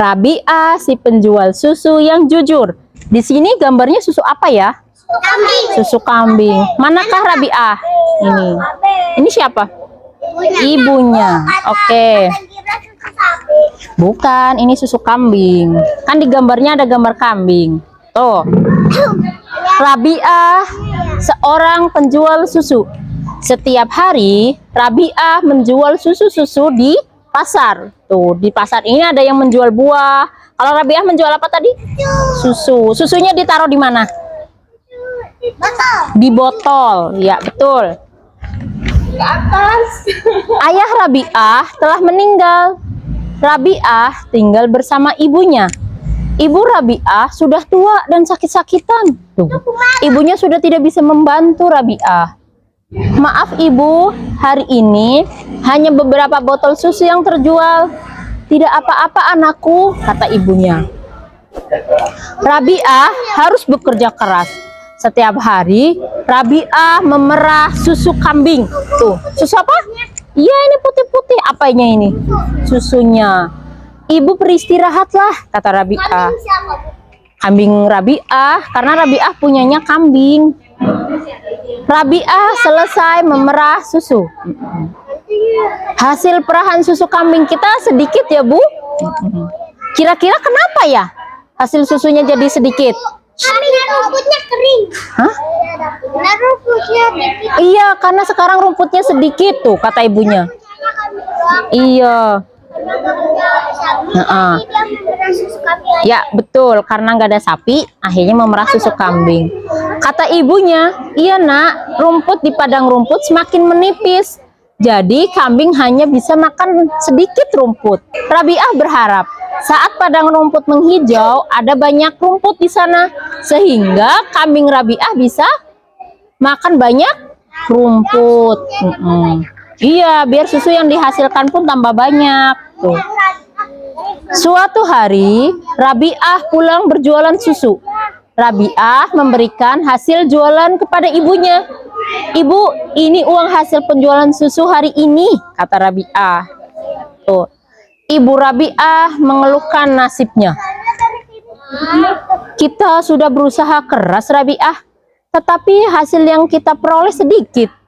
Rabi'ah si penjual susu yang jujur. Di sini gambarnya susu apa ya? Kambing. Susu kambing. Manakah Rabi'ah? Ini siapa? Ibunya. Oke. Bukan, ini susu kambing. Kan di gambarnya ada gambar kambing. Tuh. Rabi'ah seorang penjual susu. Setiap hari Rabi'ah menjual susu-susu di pasar. Tuh, di pasar ini ada yang menjual buah. Kalau Rabi'ah menjual apa tadi? Susu. Susunya ditaruh di mana? Botol. Di botol. Ya, betul. Di atas. Ayah Rabi'ah telah meninggal. Rabi'ah tinggal bersama ibunya. Ibu Rabi'ah sudah tua dan sakit-sakitan. Tuh, ibunya sudah tidak bisa membantu Rabi'ah. Maaf ibu, hari ini hanya beberapa botol susu yang terjual. Tidak apa-apa anakku, kata ibunya. Rabi'ah harus bekerja keras. Setiap hari Rabi'ah memerah susu kambing. Tuh, susu apa? Iya, ini putih-putih. Apanya ini? Susunya. Ibu beristirahatlah, kata Rabi'ah. Kambing Rabi'ah, karena Rabi'ah punyanya kambing. Rabi'ah selesai memerah susu. Hasil perahan susu kambing kita sedikit ya Bu. Kira-kira kenapa ya hasil susunya jadi sedikit? Karena rumputnya kering. Hah? Karena rumputnya dikit. Iya, karena sekarang rumputnya sedikit tuh, kata ibunya. Iya. Heeh. Ya betul, karena nggak ada sapi akhirnya memerah susu kambing. Kata ibunya, iya nak, rumput di padang rumput semakin menipis, jadi kambing hanya bisa makan sedikit rumput. Rabi'ah berharap saat padang rumput menghijau ada banyak rumput di sana, sehingga kambing Rabi'ah bisa makan banyak rumput. Iya, biar susu yang dihasilkan pun tambah banyak. Tuh. Suatu hari, Rabi'ah pulang berjualan susu. Rabi'ah memberikan hasil jualan kepada ibunya. Ibu, ini uang hasil penjualan susu hari ini, kata Rabi'ah. Tuh. Ibu Rabi'ah mengeluhkan nasibnya. Kita sudah berusaha keras Rabi'ah, tetapi hasil yang kita peroleh sedikit.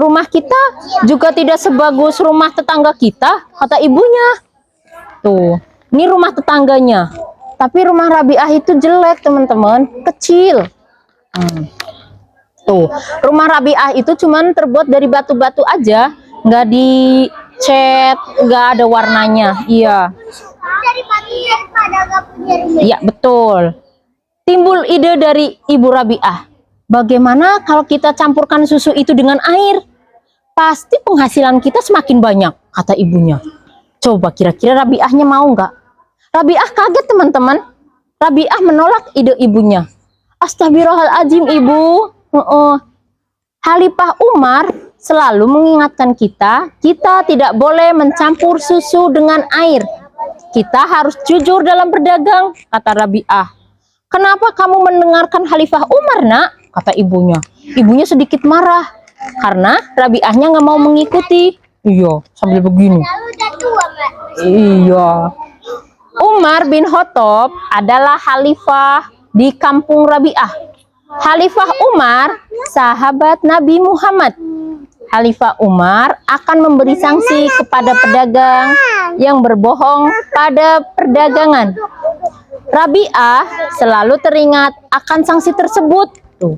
Rumah kita juga tidak sebagus rumah tetangga kita, kata ibunya. Tuh, ini rumah tetangganya. Tapi rumah Rabi'ah itu jelek, teman-teman, kecil. Tuh, rumah Rabi'ah itu cuman terbuat dari batu-batu aja, nggak dicat, nggak ada warnanya. Iya. Iya, betul. Timbul ide dari Ibu Rabi'ah. Bagaimana kalau kita campurkan susu itu dengan air? Pasti penghasilan kita semakin banyak, kata ibunya. Coba kira-kira Rabi'ahnya mau nggak? Rabi'ah kaget teman-teman. Rabi'ah menolak ide ibunya. Astagfirullahaladzim ibu. Khalifah Umar selalu mengingatkan kita tidak boleh mencampur susu dengan air. Kita harus jujur dalam berdagang, kata Rabi'ah. Kenapa kamu mendengarkan Khalifah Umar nak? Kata ibunya. Ibunya sedikit marah karena Rabi'ahnya nggak mau mengikuti. Iya, sambil begini. Iya. Umar bin Khattab adalah khalifah di kampung Rabi'ah. Khalifah Umar sahabat Nabi Muhammad. Khalifah Umar akan memberi sanksi kepada pedagang yang berbohong pada perdagangan. Rabi'ah selalu teringat akan sanksi tersebut. Tuh.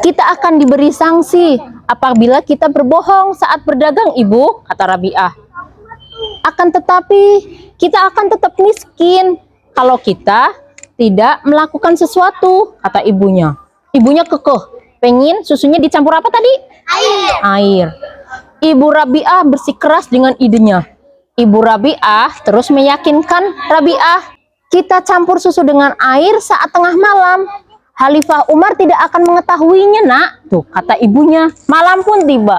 Kita akan diberi sanksi apabila kita berbohong saat berdagang, Ibu, kata Rabi'ah. Akan tetapi kita akan tetap miskin kalau kita tidak melakukan sesuatu, kata ibunya. Ibunya kekeh, pengen susunya dicampur apa tadi? Air. Ibu Rabi'ah bersikeras dengan idenya. Ibu Rabi'ah terus meyakinkan Rabi'ah, kita campur susu dengan air saat tengah malam. Khalifah Umar tidak akan mengetahuinya nak. Tuh, kata ibunya. Malam pun tiba.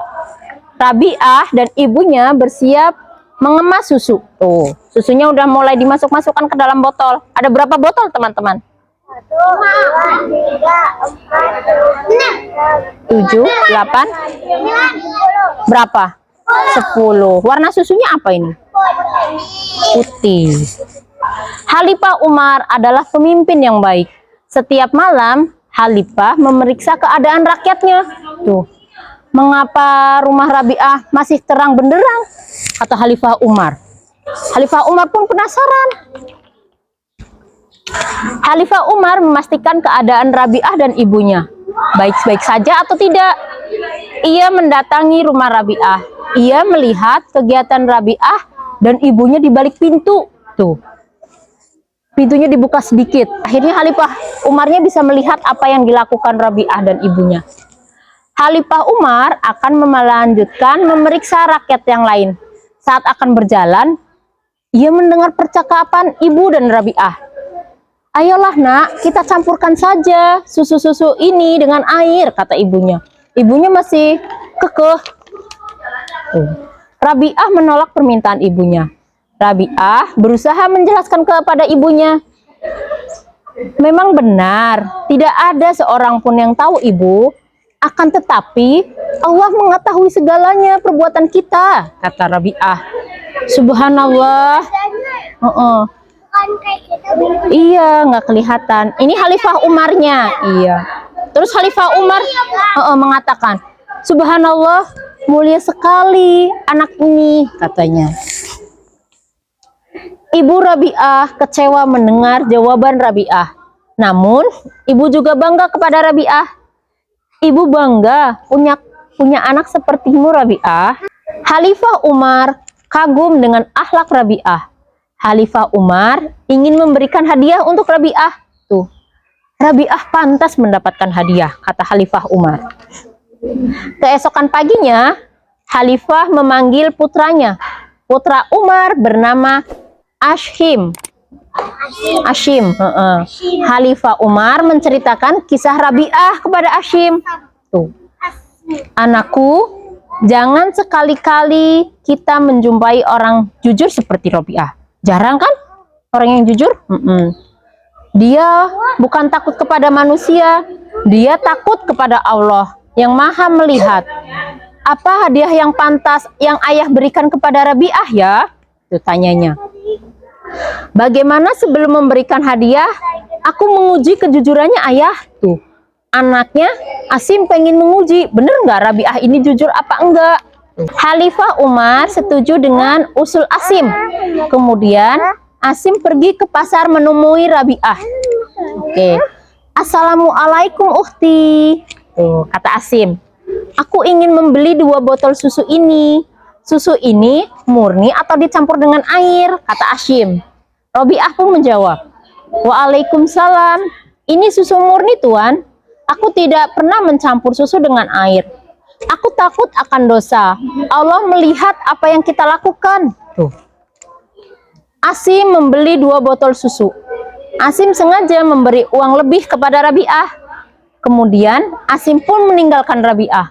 Rabi'ah dan ibunya bersiap mengemas susu. Tuh, susunya udah mulai dimasuk-masukkan ke dalam botol. Ada berapa botol teman-teman? 1, 2, 3, 4, 7, 8. Berapa? 10. Warna susunya apa ini? Putih. Khalifah Umar adalah pemimpin yang baik. Setiap malam, Khalifah memeriksa keadaan rakyatnya. Tuh, mengapa rumah Rabi'ah masih terang benderang? Kata Khalifah Umar. Khalifah Umar pun penasaran. Khalifah Umar memastikan keadaan Rabi'ah dan ibunya baik-baik saja atau tidak. Ia mendatangi rumah Rabi'ah. Ia melihat kegiatan Rabi'ah dan ibunya di balik pintu. Tuh, pintunya dibuka sedikit. Akhirnya Khalifah Umarnya bisa melihat apa yang dilakukan Rabi'ah dan ibunya. Khalifah Umar akan melanjutkan memeriksa rakyat yang lain. Saat akan berjalan, ia mendengar percakapan ibu dan Rabi'ah. Ayolah nak, kita campurkan saja susu-susu ini dengan air, kata ibunya. Ibunya masih kekeh. Rabi'ah menolak permintaan ibunya. Rabi'ah berusaha menjelaskan kepada ibunya. Memang benar, tidak ada seorang pun yang tahu ibu. Akan tetapi, Allah mengetahui segalanya perbuatan kita, kata Rabi'ah. Subhanallah. Iya, nggak kelihatan. Ini Khalifah Umarnya. Iya. Terus Khalifah Umar mengatakan, Subhanallah, mulia sekali anak ini, katanya. Ibu Rabi'ah kecewa mendengar jawaban Rabi'ah. Namun, ibu juga bangga kepada Rabi'ah. Ibu bangga punya anak sepertimu, Rabi'ah. Khalifah Umar kagum dengan akhlak Rabi'ah. Khalifah Umar ingin memberikan hadiah untuk Rabi'ah. Tuh, Rabi'ah pantas mendapatkan hadiah, kata Khalifah Umar. Keesokan paginya, Khalifah memanggil putranya. Putra Umar bernama Ashim. Khalifah Umar menceritakan kisah Rabi'ah kepada Ashim. Tuh, anakku, jangan sekali-kali kita menjumpai orang jujur seperti Rabi'ah. Jarang kan orang yang jujur? Dia bukan takut kepada manusia, dia takut kepada Allah yang maha melihat. Apa hadiah yang pantas yang ayah berikan kepada Rabi'ah ya? Itu tanyanya. Bagaimana sebelum memberikan hadiah, aku menguji kejujurannya ayah. Tuh, anaknya Ashim pengen menguji, bener nggak Rabi'ah ini jujur apa enggak? Khalifah Umar setuju dengan usul Ashim. Kemudian Ashim pergi ke pasar menemui Rabi'ah. Oke. Assalamualaikum ukhti. Tuh, kata Ashim. Aku ingin membeli 2 botol susu ini. Susu ini murni atau dicampur dengan air, kata Ashim. Rabi'ah pun menjawab. Waalaikumsalam. Ini susu murni, Tuan. Aku tidak pernah mencampur susu dengan air. Aku takut akan dosa. Allah melihat apa yang kita lakukan. Tuh. Ashim membeli 2 botol susu. Ashim sengaja memberi uang lebih kepada Rabi'ah. Kemudian Ashim pun meninggalkan Rabi'ah.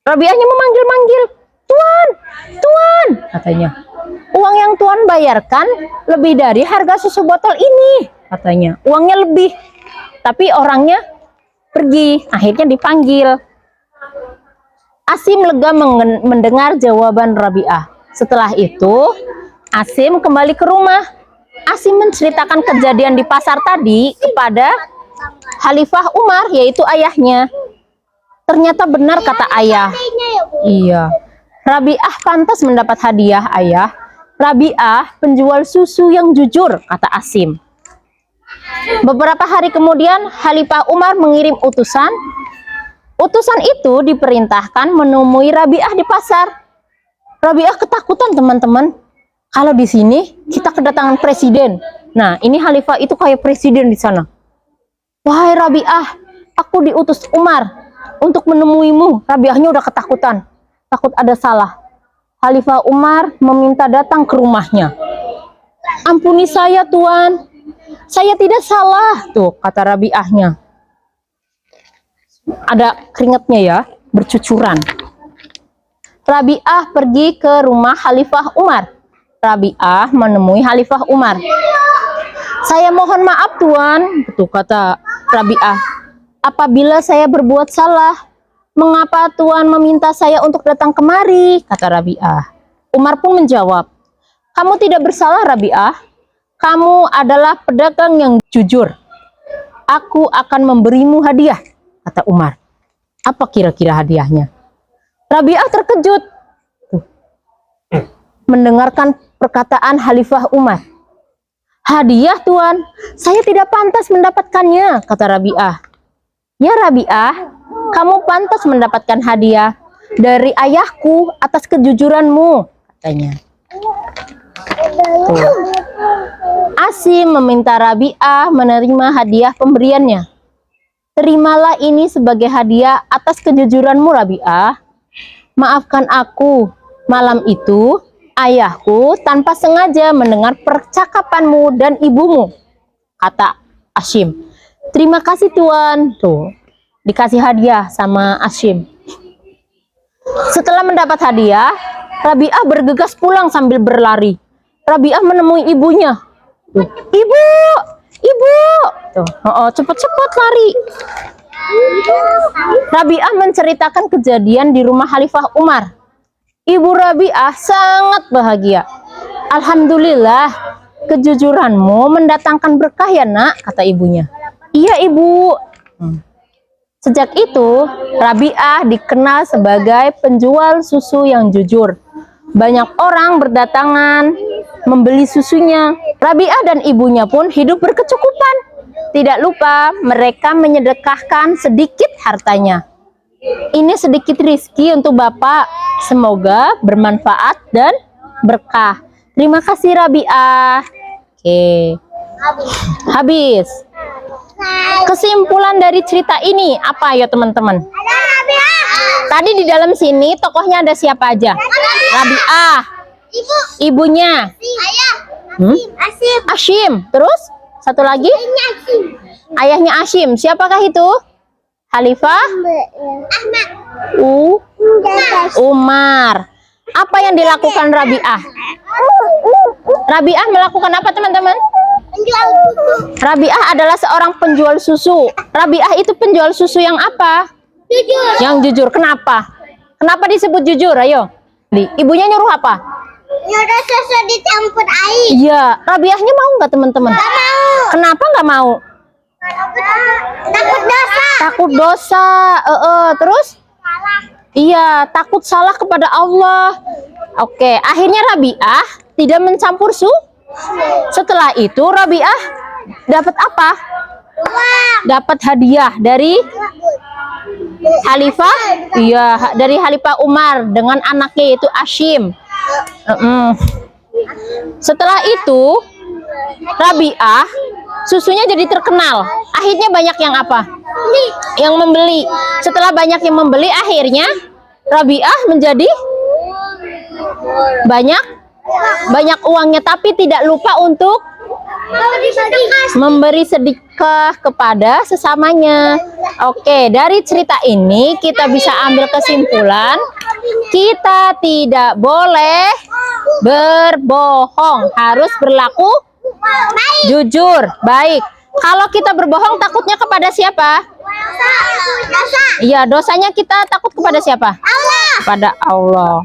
Rabi'ahnya memanggil-manggil. Tuan, Tuan, katanya. Uang yang Tuan bayarkan lebih dari harga susu botol ini, katanya. Uangnya lebih. Tapi orangnya pergi. Akhirnya dipanggil. Ashim lega mendengar jawaban Rabi'ah. Setelah itu, Ashim kembali ke rumah. Ashim menceritakan kejadian di pasar tadi kepada Khalifah Umar, yaitu ayahnya. Ternyata benar kata ayah. Iya, Rabi'ah pantas mendapat hadiah ayah. Rabi'ah penjual susu yang jujur, kata Ashim. Beberapa hari kemudian, Khalifah Umar mengirim utusan. Utusan itu diperintahkan menemui Rabi'ah di pasar. Rabi'ah ketakutan, teman-teman. Kalau di sini kita kedatangan presiden. Nah, ini Khalifah itu kayak presiden di sana. Wahai Rabi'ah, aku diutus Umar untuk menemuimu. Rabi'ahnya udah ketakutan, takut ada salah. Khalifah Umar meminta datang ke rumahnya. Ampuni saya, Tuan. Saya tidak salah. Tuh, kata Rabi'ahnya. Ada keringatnya ya, bercucuran. Rabi'ah pergi ke rumah Khalifah Umar. Rabi'ah menemui Khalifah Umar. Saya mohon maaf, Tuan. Betul, kata Rabi'ah. Apabila saya berbuat salah, mengapa Tuan meminta saya untuk datang kemari? Kata Rabi'ah. Umar pun menjawab, kamu tidak bersalah, Rabi'ah. kamu adalah pedagang yang jujur. Aku akan memberimu hadiah, kata Umar. Apa kira-kira hadiahnya? Rabi'ah terkejut mendengarkan perkataan Khalifah Umar. Hadiah, Tuan, saya tidak pantas mendapatkannya, kata Rabi'ah. Ya Rabi'ah, kamu pantas mendapatkan hadiah dari ayahku atas kejujuranmu, katanya. Tuh. Asim meminta Rabi'ah menerima hadiah pemberiannya. Terimalah ini sebagai hadiah atas kejujuranmu, Rabi'ah. Maafkan aku, malam itu ayahku tanpa sengaja mendengar percakapanmu dan ibumu, kata Asim. Terima kasih Tuan. Tuh, dikasih hadiah sama Asim. Setelah mendapat hadiah, Rabi'ah bergegas pulang sambil berlari. Rabi'ah menemui ibunya. Tuh, ibu, ibu. Tuh, cepet-cepet lari. Rabi'ah menceritakan kejadian di rumah Khalifah Umar. Ibu Rabi'ah sangat bahagia. Alhamdulillah, kejujuranmu mendatangkan berkah ya nak, kata ibunya. Iya ibu. Sejak itu, Rabi'ah dikenal sebagai penjual susu yang jujur. Banyak orang berdatangan membeli susunya. Rabi'ah dan ibunya pun hidup berkecukupan. Tidak lupa mereka menyedekahkan sedikit hartanya. Ini sedikit rizki untuk Bapak. Semoga bermanfaat dan berkah. Terima kasih Rabi'ah. Oke. Habis. Kesimpulan dari cerita ini apa ya teman-teman? Tadi di dalam sini tokohnya ada siapa aja? Rabi'ah. Ibunya. Asim. Terus satu lagi? Ayahnya Asim. Siapakah itu? Khalifah Umar. Apa yang dilakukan Rabi'ah? Rabi'ah melakukan apa teman-teman? Rabi'ah adalah seorang penjual susu. Rabi'ah itu penjual susu yang apa? Jujur. Yang jujur. Kenapa? Kenapa disebut jujur? Ayo. Ibunya nyuruh apa? Nyuruh susu dicampur air. Iya. Rabi'ahnya mau nggak teman-teman? Gak mau. Kenapa nggak mau? Takut dosa. Takut dosa. Terus? Iya, takut salah kepada Allah. Oke, akhirnya Rabi'ah tidak mencampur susu. Setelah itu Rabi'ah dapat apa? Dapat hadiah dari Khalifah. Iya, dari Khalifah Umar dengan anaknya yaitu Asim. Setelah itu Rabi'ah susunya jadi terkenal. Akhirnya banyak yang apa? Yang membeli. Setelah banyak yang membeli, akhirnya Rabi'ah menjadi banyak uangnya, tapi tidak lupa untuk memberi sedekah kepada sesamanya. Oke, dari cerita ini kita bisa ambil kesimpulan, kita tidak boleh berbohong, harus berlaku jujur, baik. Kalau kita berbohong takutnya kepada siapa? Dosa. Iya, dosanya kita takut kepada siapa? Allah. Kepada Allah.